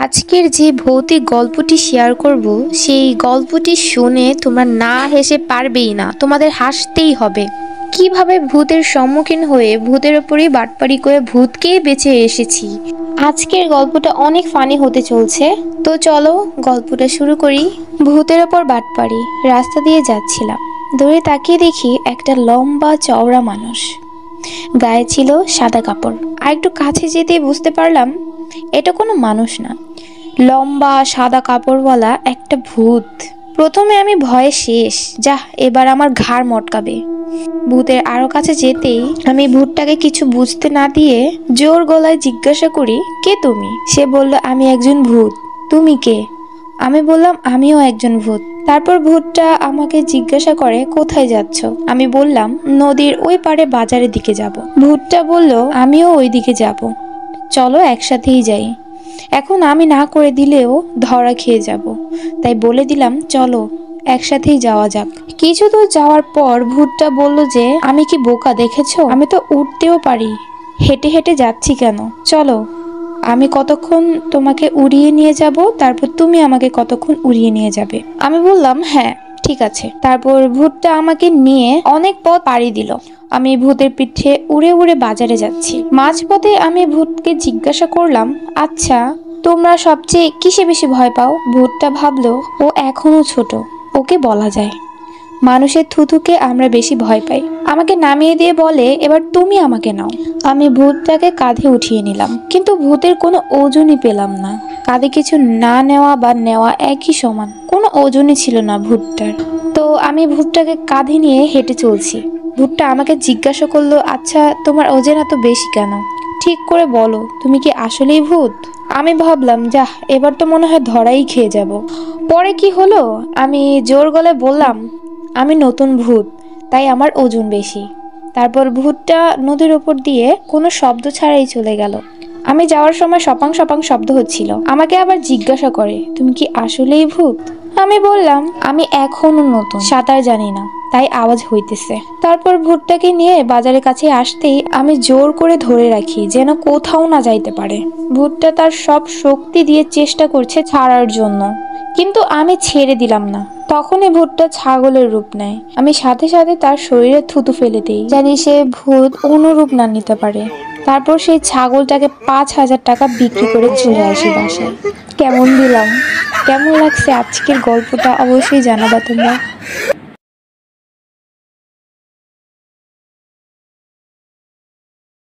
আজকের যে ভৌতিক গল্পটি শেয়ার করব সেই গল্পটি শুনে তোমরা না হেসে পারবেই না, তোমাদের হাসতেই হবে। কিভাবে ভূতের সম্মুখীন হয়ে ভূতের উপরই বাটপাড়ি করে ভূতকেই বেঁচে এসেছি। আজকের গল্পটা অনেক ফানি হতে চলছে, তো চলো গল্পটা শুরু করি। ভূতের ওপর বাটপাড়ি। রাস্তা দিয়ে যাচ্ছিলাম, দূরে তাকিয়ে দেখি একটা লম্বা চওড়া মানুষ, গায়ে ছিল সাদা কাপড়। আর একটু কাছে যেতেই বুঝতে পারলাম এটা কোনো মানুষ না, লম্বা সাদা কাপড়ওয়ালা একটা ভূত। প্রথমে আমি ভয়ে শেষ, যা এবার আমার ঘাড় মটকাবে। ভূতের আরো কাছে যেতেই আমি ভূতটাকে কিছু বুঝতে না দিয়ে জোর গলায় জিজ্ঞাসা করি, কে তুমি? সে বলল, আমি একজন ভূত। তুমি কে? আমি বললাম, আমিও একজন ভূত। তারপর ভূতটা আমাকে জিজ্ঞাসা করে, কোথায় যাচ্ছ? আমি বললাম, নদীর ওই পারে বাজারের দিকে যাব। ভূতটা বলল, আমিও ওই দিকে যাব, চলো একসাথেই যাই। এখন আমি না করে দিলেও ধরা খেয়ে যাব, তাই বলে দিলাম, চলো একসাথেই যাওয়া যাক। কিছু দূর যাওয়ার পর ভূতটা বলল যে, আমি কি বোকা দেখেছো? আমি তো উঠতেও পারি, হেঁটে হেঁটে যাচ্ছি কেন? চলো, আমি কতক্ষণ তোমাকে উড়িয়ে নিয়ে যাব, তারপর তুমি আমাকে কতক্ষণ উড়িয়ে নিয়ে যাবে। আমি বললাম, হ্যাঁ ঠিক আছে। তারপর ভূতটা আমাকে নিয়ে অনেক পথ পাড়ি দিল। আমি ভূতের পিঠে উড়ে উড়ে বাজারে যাচ্ছি। মাঝপথে আমি ভূতকে জিজ্ঞাসা করলাম, আচ্ছা তোমরা সবচেয়ে কিসে বেশি ভয় পাও? ভূতটা ভাবলো ও এখনো ছোট, ওকে বলা যায়। মানুষের থুথুকে আমরা বেশি ভয় পাই। আমাকে নামিয়ে দিয়ে বলে, এবার তুমি আমাকে নাও। আমি ভূতটাকে কাঁধে উঠিয়ে নিলাম, কিন্তু ভূতের কোনো ওজনই পেলাম না। কাঁধে কিছু না নেওয়া বা নেওয়া একই সমান, কোনো ওজনই ছিল না ভূতটার। তো আমি ভূতটাকে কাঁধে নিয়ে হেঁটে চলছি। ভূতটা আমাকে জিজ্ঞাসা করলো, আচ্ছা তোমার ওজন এত বেশি কেন? ঠিক করে বলো, তুমি কি আসলেই ভূত? আমি ভাবলাম, যাহ এবার তো মনে হয় ধরাই খেয়ে যাব। পরে কি হলো, আমি জোর গলায় বললাম, আমি নতুন ভূত, তাই আমার ওজন বেশি। তারপর ভূতটা নদীর ওপর দিয়ে কোনো শব্দ ছাড়াই চলে গেল। আমি যাওয়ার সময় সপাং সপাং শব্দ হচ্ছিল। আমাকে আবার জিজ্ঞাসা করে, তুমি কি আসলেই ভূত? আমি বললাম, আমি এখনো নতুন, সাঁতার জানি না, তাই আওয়াজ হইতেছে। তারপর ভূতটাকে নিয়ে বাজারের কাছে আসতেই আমি জোর করে ধরে রাখি, যেন কোথাও না যাইতে পারে। ভূতটা তার সব শক্তি দিয়ে চেষ্টা করছে ছাড়ার জন্য, কিন্তু আমি ছেড়ে দিলাম না। তখনই ভূতটা ছাগলের রূপ নেয়। আমি সাথে সাথে তার শরীরে থুতু ফেলে দিই, জানি সে ভূত অনুরূপ না নিতে পারে। তারপর সেই ছাগলটাকে 5,000 টাকা বিক্রি করে চলে আসি বাসায়। কেমন দিলাম? কেমন লাগছে আজকের গল্পটা অবশ্যই জানাবা তোমরা।